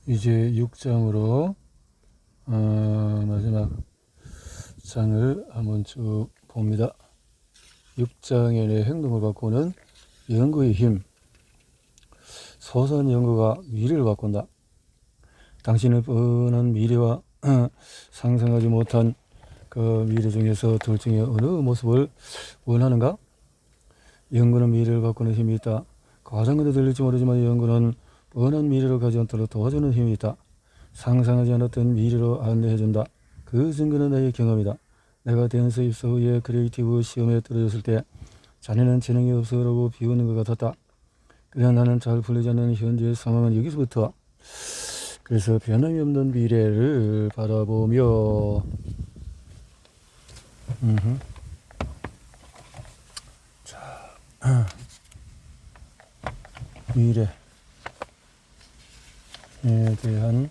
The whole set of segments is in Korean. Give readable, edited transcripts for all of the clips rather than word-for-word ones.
이제 6장으로 마지막 장을 한번 쭉 봅니다. 6장의 행동을 바꾸는 연구의 힘. 소소한 연구가 미래를 바꾼다. 당신의 뻔한 미래와 상상하지 못한 그 미래 중에서 둘 중에 어느 모습을 원하는가? 연구는 미래를 바꾸는 힘이 있다. 가장 근데 들릴지 모르지만 연구는 뻔한 미래를 가지 않도록 도와주는 힘이 있다. 상상하지 않았던 미래로 안내해준다. 그 증거는 나의 경험이다. 내가 댄스 입사 후에 크리에이티브 시험에 떨어졌을 때 자네는 재능이 없어라고 비웃는 것 같았다. 그러나 나는 잘 풀리지 않는 현재의 상황은 여기서부터. 그래서 변함이 없는 미래를 바라보며 미래에 대한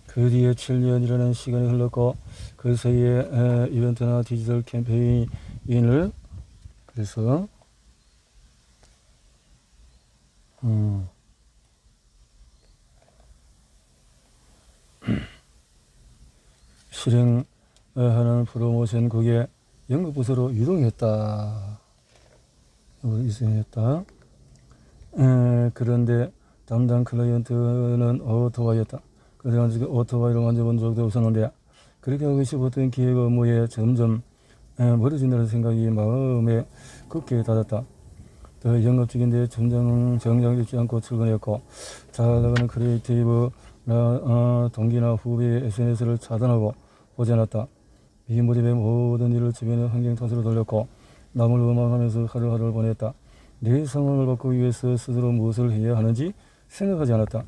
그 뒤에 7년이라는 시간이 흘렀고 그 사이에 이벤트나 디지털 캠페인을 그래서 실행하는 프로모션국의 연극부서로 이동했다. 그런데 담당 클라이언트는 오토바이였다. 그동안 오토바이를 만져본 적도 없었는데 그렇게 하고 싶었던 기획 업무에 점점 멀어진다는 생각이 마음에 굳게 닫았다. 더 영업직인데 정장 입지 않고 출근했고 잘 나가는 크리에이티브 동기나 후배의 SNS를 차단하고 보지 않았다. 이 무렵에 모든 일을 주변의 환경 탓으로 돌렸고 남을 원망하면서 하루하루를 보냈다. 내 상황을 바꾸기 위해서 스스로 무엇을 해야 하는지 생각하지 않았다.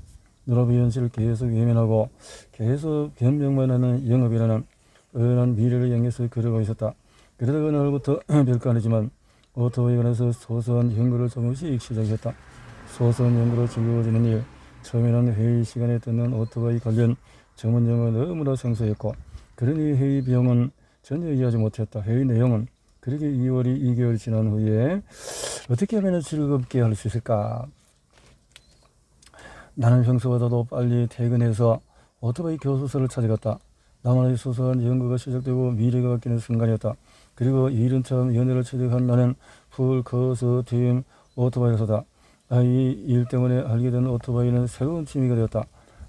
눈앞의 현실을 계속 외면하고 계속 변명만 하는 영업이라는 뻔한 미래를 향해서 걸어가고 있었다. 그러다가 어느 날부터 별거 아니지만 오토바이가 나서 소소한 연구를 조금씩 시작했다. 소소한 연구로 즐거워지는 일. 처음에는 회의 시간에 듣는 오토바이 관련 전문 용어가 너무나 생소했고 그러니 회의 비용은 전혀 이해하지 못했다. 회의 내용은 그렇게 2개월이 지난 후에 어떻게 하면 즐겁게 할 수 있을까? 나는 평소보다도 빨리 퇴근해서 오토바이 교수소를 찾아갔다. 나만의 소소한 연구가 시작되고 미래가 바뀌는 순간이었다. 그리고 이른 참 연애를 취득한 나는 풀코스 팀 오토바이를 탔다. 이 일 때문에 알게 된 오토바이는 새로운 취미가 되었다.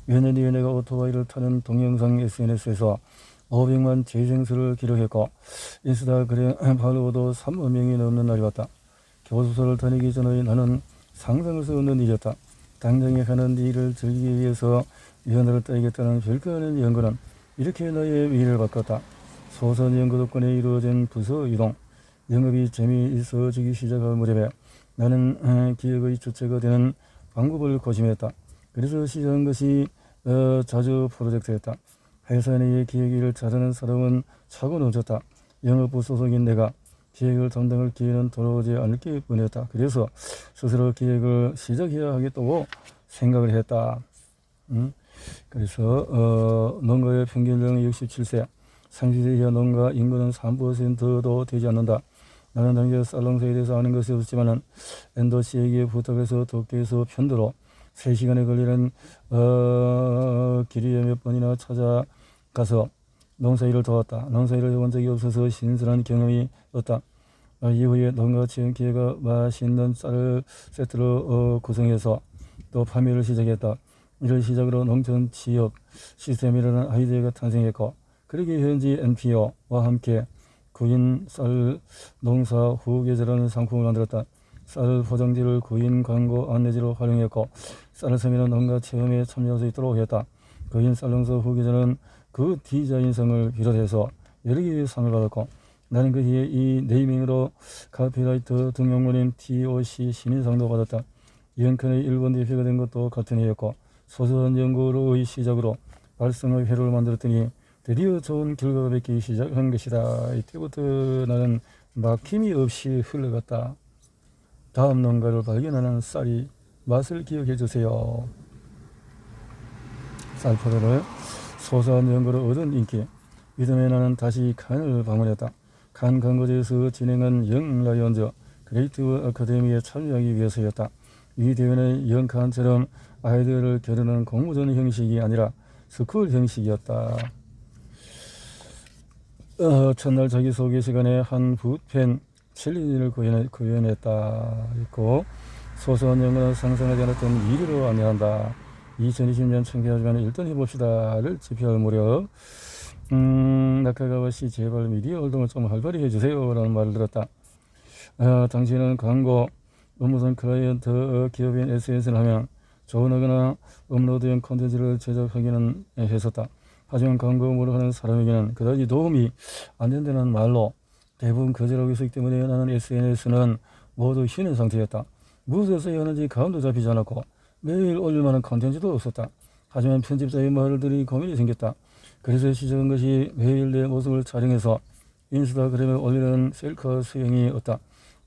몇 년 뒤에 내가 오토바이를 타는 동영상 SNS에서 500만 재생수를 기록했고 인스타그램 팔로워도 3만 명이 넘는 날이 왔다. 교수소를 다니기 전에 나는 상상할 수 없는 일이었다. 당장에 하는 일을 즐기기 위해서 연애를 따이겠다는 별거 아닌 연구는 이렇게 나의 미래를 바꿨다. 소소한 연구 덕분에 이루어진 부서 이동, 영업이 재미있어지기 시작할 무렵에 나는 기획의 주체가 되는 방법을 고심했다. 그래서 시작한 것이 자주 프로젝트였다. 회사 내의 기획 일을 잘하는 사람은 차고 넘쳤다. 영업부 소속인 내가 기획을 담당할 기회는 돌아오지 않을 게 뻔했다. 그래서 스스로 기획을 시작해야 하겠다고 생각을 했다. 그래서 농가의 평균 연령이 67세, 30세 이하 농가 인구는 3%도 되지 않는다. 나는 당시 쌀농사에 대해서 아는 것이 없었지만 엔도 씨에게 부탁해서 도쿄에서 편도로 3시간에 걸리는 길이에 몇 번이나 찾아가서 농사일을 도왔다. 농사일을 해본 적이 없어서 신선한 경험이었다. 이후에 농가 지원 기회가 맛있는 쌀 세트로 구성해서 또 판매를 시작했다. 이를 시작으로 농촌 지역 시스템이라는 아이디어가 탄생했고 그렇게 현지 NPO와 함께 구인 쌀 농사 후계자라는 상품을 만들었다. 쌀 포장지를 구인 광고 안내지로 활용했고 쌀을 섬이는 농가 체험에 참여할 수 있도록 했다. 구인 쌀 농사 후계자는 그 디자인성을 비롯해서 여러 개의 상을 받았고 나는 그 뒤에 이 네이밍으로 카피라이터 등용문인 TOC 신인상도 받았다. 이언컨의 일본 대표가 된 것도 같은 해였고 소소한 연구로의 시작으로 발성의 회로를 만들었더니 드디어 좋은 결과가 맺기 시작한 것이다. 이때부터 나는 막힘이 없이 흘러갔다. 다음 농가를 발견하는 쌀이 맛을 기억해 주세요. 쌀포도를 소소한 연구로 얻은 인기. 이듬해 나는 다시 칸을 방문했다. 칸 광고제에서 진행한 영 라이온즈 크리에이티브 아카데미에 참여하기 위해서였다. 이 대회는 영칸처럼 아이들을 겨루는 공모전 형식이 아니라 스쿨 형식이었다. 첫날 자기소개 시간에 한 붓펜 챌린지를 구현했다. 있고 소소한 연구는 상상하지 않았던 1위로 안내한다. 2020년 청계하지만 일단 해봅시다를 집필할 무렵 나카가와씨 제발 미디어 활동을 좀 활발히 해주세요 라는 말을 들었다. 당시에는 광고, 업무선 클라이언트 기업인 SNS를 하면 조언하거나 업로드형 콘텐츠를 제작하기는 했었다. 하지만 광고 업무를 하는 사람에게는 그다지 도움이 안 된다는 말로 대부분 거절하고 있었기 때문에 나는 SNS는 모두 쉬는 상태였다. 무엇을 써야 하는지 감도 잡히지 않았고 매일 올릴 만한 콘텐츠도 없었다. 하지만 편집자의 말을 들으니 고민이 생겼다. 그래서 시작한 것이 매일 내 모습을 촬영해서 인스타그램에 올리는 셀카 수행이었다.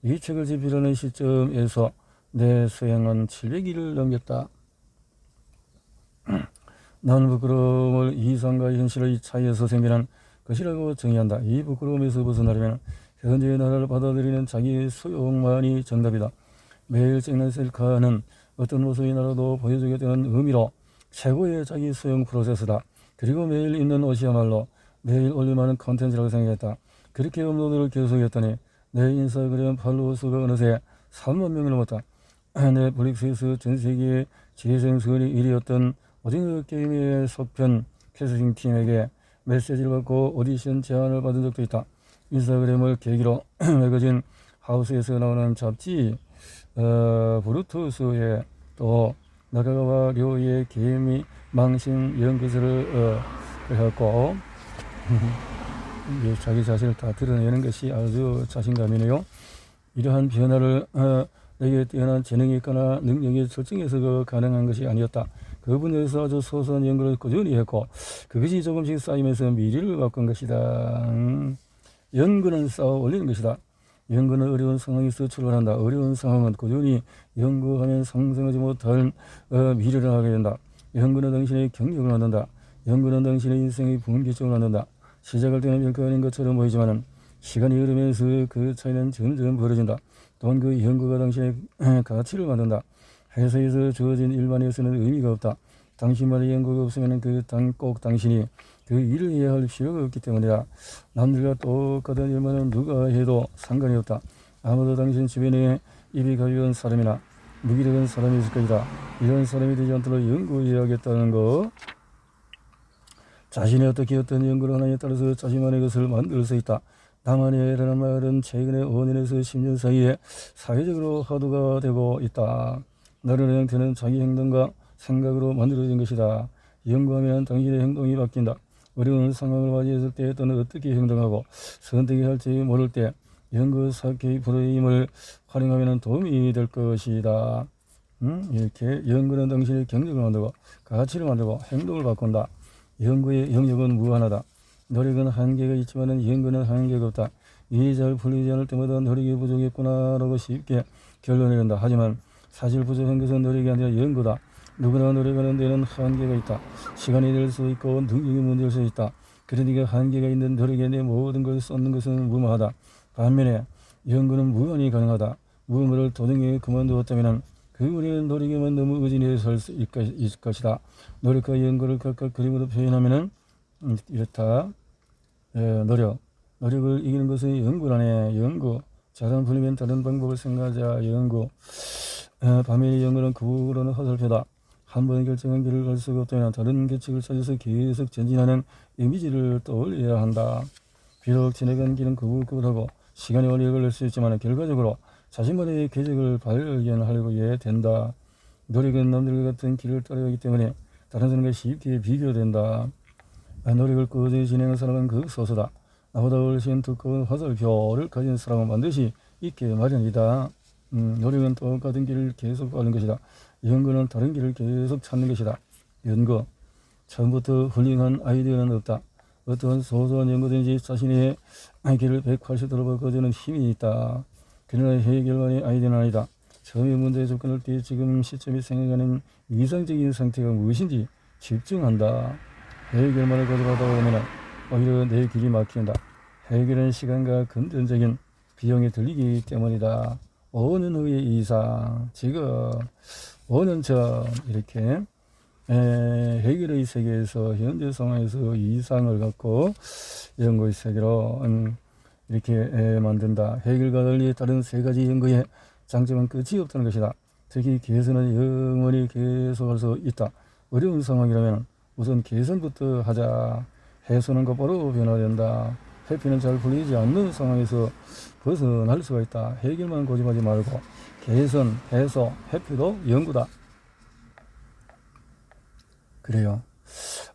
이 책을 집필하는 시점에서 내 수행은 700일을 넘겼다. 나는 부끄러움을 이상과 현실의 차이에서 생기는 것이라고 정의한다. 이 부끄러움에서 벗어나려면 현재의 나라를 받아들이는 자기 수용만이 정답이다. 매일 찍는 셀카는 어떤 모습이 나라도 보여주겠다는 의미로 최고의 자기 수용 프로세스다. 그리고 매일 입는 옷이야말로 매일 올릴만한 컨텐츠라고 생각했다. 그렇게 업로드를 계속했더니 내 인스타그램 팔로워 수가 어느새 3만 명을 넘었다. 넷플릭스에서 전 세계 재생수리 1위였던 오징어 게임의 속편 캐스팅 팀에게 메시지를 받고 오디션 제안을 받은 적도 있다. 인스타그램을 계기로 매거진 하우스에서 나오는 잡지 브루투스에 또 나가와 료의 개미 망신 이런 것을 해갖고 자기 자신을 다 드러내는 것이 아주 자신감이네요. 이러한 변화를 내게 뛰어난 재능이 있거나 능력이 설정해서 가능한 것이 아니었다. 그 분야에서 아주 소소한 연구를 꾸준히 했고 그것이 조금씩 쌓이면서 미래를 바꾼 것이다. 연구는 쌓아 올리는 것이다. 연구는 어려운 상황에서 출발한다. 어려운 상황은 꾸준히 연구하면 상상하지 못할 미래를 하게 된다. 연구는 당신의 경력을 만든다. 연구는 당신의 인생의 분기점을 만든다. 시작할 때는 별거 아닌 것처럼 보이지만 시간이 흐르면서 그 차이는 점점 벌어진다. 또한 그 연구가 당신의 가치를 만든다. 회사에서 주어진 일반에서는 의미가 없다. 당신만의 연구가 없으면 꼭 당신이 그 일을 해야 할 필요가 없기 때문이다. 남들과 똑같은 일만은 누가 해도 상관이 없다. 아무도 당신 주변에 입이 가벼운 사람이나 무기력한 사람이 있을 것이다. 이런 사람이 되지 않도록 연구해야겠다는 것. 자신이 어떻게 어떤 연구를 하느냐에 따라서 자신만의 것을 만들 수 있다. 나만의 라는 말은 최근에 5년에서 10년 사이에 사회적으로 화두가 되고 있다. 나라의 형태는 자기 행동과 생각으로 만들어진 것이다. 연구하면 당신의 행동이 바뀐다. 어려운 상황을 맞이했을 때 또는 어떻게 행동하고 선택해야 할지 모를 때 연구 사학의 프레임을 활용하면 도움이 될 것이다. 이렇게 연구는 당신의 경력을 만들고 가치를 만들고 행동을 바꾼다. 연구의 영역은 무한하다. 노력은 한계가 있지만 연구는 한계가 없다. 일이 잘 풀리지 않을 때마다 노력이 부족했구나라고 쉽게 결론을 내린다. 하지만 사실 부족한 것은 노력이 아니라 연구다. 누구나 노력하는 데는 한계가 있다. 시간이 될 수 있고 능력이 문제일 수 있다. 그러니까 한계가 있는 노력에 내 모든 걸 쏟는 것은 무모하다. 반면에 연구는 무한히 가능하다. 무언가를 도중에 그만두었다면 그 우리는 노력에만 너무 의존해 설 수 있을 것이다. 노력과 연구를 각각 그림으로 표현하면 이렇다. 노력을 이기는 것은 연구라네. 연구. 자산 풀리면 다른 방법을 생각하자. 연구. 반면에 연구는 그거로는 화살표다. 한 번 결정한 길을 갈 수가 없다면 다른 규칙을 찾아서 계속 전진하는 이미지를 떠올려야 한다. 비록 지나간 길은 구불구불하고 시간이 오래 걸릴 수 있지만 결과적으로 자신만의 궤적을 발견하려고 된다. 노력은 남들과 같은 길을 따라가기 때문에 다른 사람과 쉽게 비교된다. 노력을 꾸준히 진행한 사람은 극소수다. 나보다 훨씬 두꺼운 화살표를 가진 사람은 반드시 있게 마련이다. 노력은 똑같은 길을 계속 가는 것이다. 연구는 다른 길을 계속 찾는 것이다. 연구. 처음부터 훌륭한 아이디어는 없다. 어떠한 소소한 연구든지 자신의 길을 180도로 바꿔주는 힘이 있다. 그러나 해결만의 아이디어는 아니다. 처음에 문제에 접근할 때 지금 시점에 생각하는 이상적인 상태가 무엇인지 집중한다. 해결만을 가져가다 보면 오히려 내 길이 막힌다. 해결은 시간과 금전적인 비용이 들리기 때문이다. 5년 후의 이상, 지금 5년 전 이렇게 해결의 세계에서 현재 상황에서 이상을 갖고 연구의 세계로 이렇게 만든다. 해결과 달리 다른 세 가지 연구의 장점은 끝이 없다는 것이다. 특히 개선은 영원히 계속할 수 있다. 어려운 상황이라면 우선 개선부터 하자. 해소는 곧바로 변화된다. 회피는 잘 풀리지 않는 상황에서 벗어날 수가 있다. 해결만 고집하지 말고 개선, 해소, 회피도 연구다. 그래요.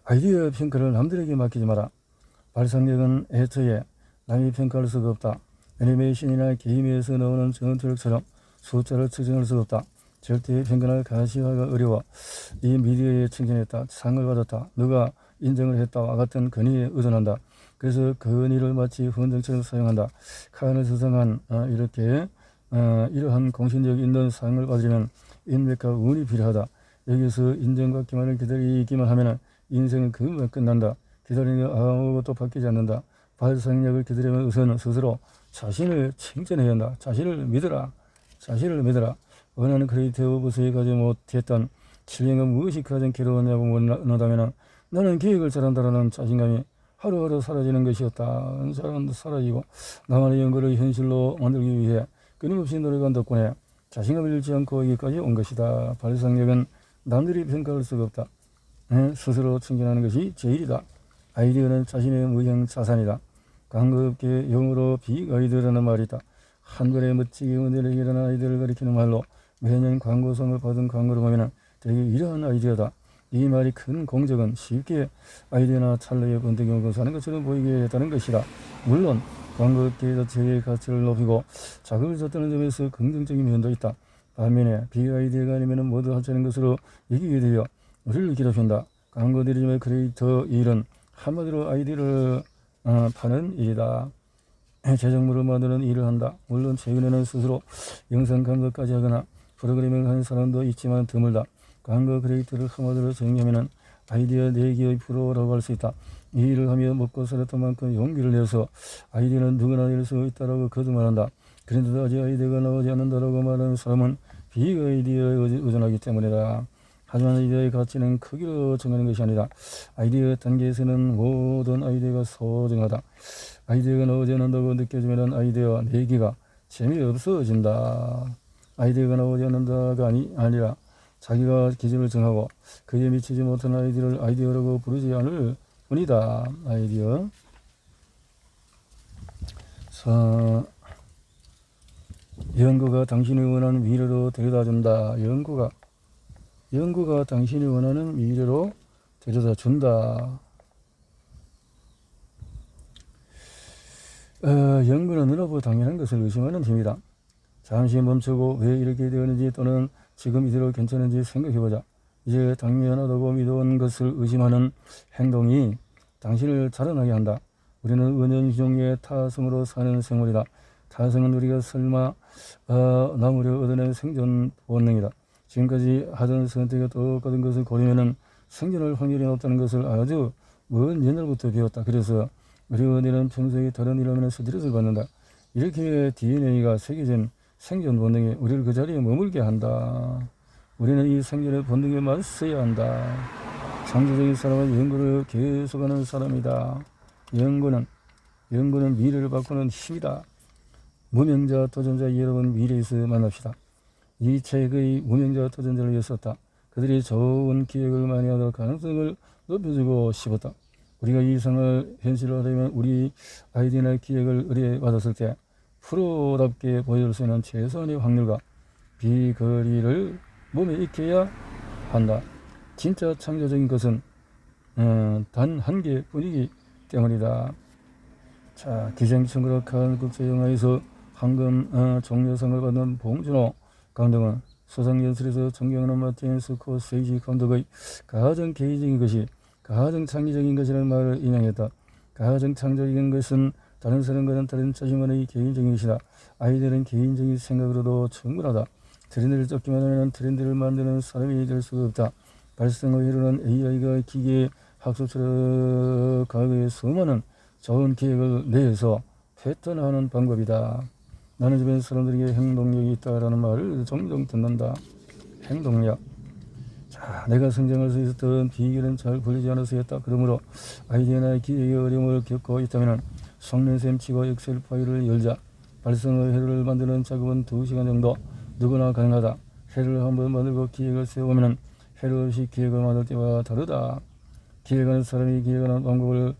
아이디어 평가를 남들에게 맡기지 마라. 발상력은 애초에 남이 평가할 수가 없다. 애니메이션이나 게임에서 나오는 전투력처럼 숫자를 측정할 수 없다. 절대 평가를 가시화가 어려워. 이 미디어에 칭찬했다. 상을 받았다. 너가 인정을 했다와 같은 권위에 의존한다. 그래서 권위를 마치 헌정처럼 사용한다. 칸을 수상한 이러한 공신력 있는 상을 받으려면 인맥과 운이 필요하다. 여기서 인정과 기만을 기다리기만 하면 인생은 그만 끝난다. 기다리는 아무것도 바뀌지 않는다. 발상력을 기다리면 우선 스스로 자신을 칭찬해야 한다. 자신을 믿어라. 자신을 믿어라. 원하는 크리에이티브 오브스에 가지 못했던 7년간 무엇이 가장 괴로웠냐고 물어다면 나는 계획을 잘한다라는 자신감이 하루하루 사라지는 것이었다. 사라지고 나만의 연구를 현실로 만들기 위해 끊임없이 노력한 덕분에 자신감을 잃지 않고 여기까지 온 것이다. 발상력은 남들이 평가할 수가 없다. 스스로 칭찬하는 것이 제일이다. 아이디어는 자신의 무형 자산이다. 광고업계의 영어로 빅 아이디어라는 말이 있다. 한 번에 멋지게 은혜를 일어난 아이디어를 가리키는 말로 매년 광고상을 받은 광고를 보면 되게 이러한 아이디어다. 이 말이 큰 공적은 쉽게 아이디어나 찰나의 번뜩이 오고 사는 것처럼 보이게 했다는 것이다. 물론 광고업계의 자체의 가치를 높이고 자극을 줬다는 점에서 긍정적인 면도 있다. 반면에 비아이디어가 아니면 모두 하찮은 것으로 여기게 되어 우리를 괴롭힌다. 광고 드리즘의 크리에이터 일은 한마디로 아이디어를 파는 일이다. 제작물을 만드는 일을 한다. 물론 최근에는 스스로 영상 감독까지 하거나 프로그래밍을 하는 사람도 있지만 드물다. 광고 크리에이터를 한마디로 정리하면 아이디어 내기의 프로라고 할 수 있다. 이 일을 하며 먹고 살았던 만큼 용기를 내서 아이디어는 누구나 낼 수 있다라고 거듭말한다. 그런데도 아직 아이디어가 나오지 않는다라고 말하는 사람은 비아이디어에 의존하기 때문이다. 하지만 아이디어의 가치는 크기로 정하는 것이 아니다. 아이디어 단계에서는 모든 아이디어가 소중하다. 아이디어가 나오지 않는다고 느껴지면 아이디어 내기가 재미없어진다. 아이디어가 나오지 않는다가 아니라 자기가 기준을 정하고 그에 미치지 못한 아이디어를 아이디어라고 부르지 않을 뿐이다. 아이디어. 연구가 당신이 원하는 미래로 데려다준다. 연구가 당신이 원하는 미래로 데려다준다. 연구는 눈앞으로 당연한 것을 의심하는 힘이다. 잠시 멈추고 왜 이렇게 되었는지 또는 지금 이대로 괜찮은지 생각해보자. 이제 당연하다고 믿어온 것을 의심하는 행동이 당신을 자라나게 한다. 우리는 은연중의 타성으로 사는 생물이다. 타성은 우리가 설마 나무려 얻어낸 생존 본능이다. 지금까지 하던 선택과 똑같은 것을 고르면 생존할 확률이 높다는 것을 아주 먼 옛날부터 배웠다. 그래서 우리 은혜는 평소에 다른 일 하면 스트레스를 받는다. 이렇게 DNA가 새겨진 생존 본능이 우리를 그 자리에 머물게 한다. 우리는 이 생존의 본능에 맞서야 한다. 창조적인 사람은 연구를 계속하는 사람이다. 연구는 미래를 바꾸는 힘이다. 무명자 도전자 여러분, 미래에서 만납시다. 이 책의 무명자 도전자를 위해서다. 그들이 좋은 기획을 많이 하도록 가능성을 높여주고 싶었다. 우리가 이 상을 현실화하려면 우리 아이디어나 기획을 의뢰받았을 때 프로답게 보여줄 수 있는 최소한의 확률과 비거리를 몸에 익혀야 한다. 진짜 창조적인 것은 단 한 개뿐이기 때문이다. 자, 기생충으로 칸 국제영화에서 황금 종려상을 받은 봉준호 감독은 수상연출에서 존경하는 마틴 스코세이지 감독의 가장 개인적인 것이 가장 창의적인 것이라는 말을 인용했다. 가장 창조적인 것은 다른 사람과는 다른 자신만의 개인적인 것이다. 아이들은 개인적인 생각으로도 충분하다. 트렌드를 쫓기만 하면 트렌드를 만드는 사람이 될 수가 없다. 발생을 이루는 AI가 기계 학습처럼 과거의 수많은 좋은 기획을 내서 패턴화하는 방법이다. 나는 주변 사람들에게 행동력이 있다라는 말을 종종 듣는다. 행동력. 자, 내가 성장할 수 있었던 비결은 잘 풀리지 않아서였다. 그러므로 아이디어나 기획의 어려움을 겪고 있다면 속눈샘 치고 엑셀 파일을 열자. 발성의 회로를 만드는 작업은 2시간 정도 누구나 가능하다. 회로를 한번 만들고 기획을 세워보면 회로 없이 기획을 만들 때와 다르다. 기획하는 사람이 기획하는 방법을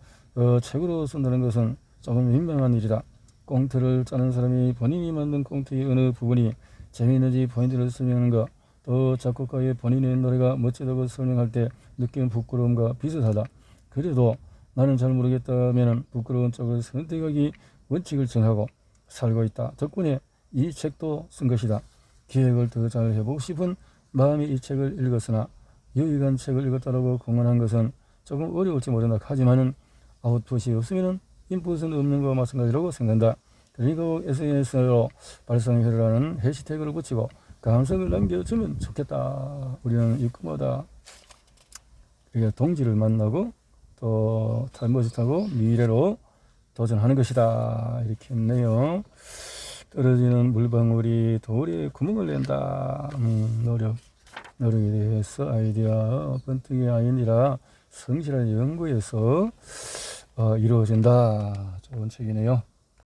책으로 쓴다는 것은 조금 민망한 일이다. 꽁트를 짜는 사람이 본인이 만든 꽁트의 어느 부분이 재미있는지 포인트를 설명하는 것, 또 작곡가의 본인의 노래가 멋지다고 설명할 때 느끼는 부끄러움과 비슷하다. 그래도 나는 잘 모르겠다면 부끄러운 쪽을 선택하기 원칙을 정하고 살고 있다. 덕분에 이 책도 쓴 것이다. 기획을 더 잘 해보고 싶은 마음이 이 책을 읽었으나 유익한 책을 읽었다라고 공언한 것은 조금 어려울지 모른다. 하지만은 아웃풋이 없으면 인풋은 없는 것과 마찬가지라고 생각한다. 그리고 SNS로 발상회로라는 해시태그를 붙이고 감성을 남겨주면 좋겠다. 우리는 입구마다 동지를 만나고 또 탈모지 타고 미래로 도전하는 것이다. 이렇게 했네요. 떨어지는 물방울이 돌에 구멍을 낸다. 노력에 대해서 아이디어 번뜩이 아니라 성실한 연구에서 이루어진다. 좋은 책이네요.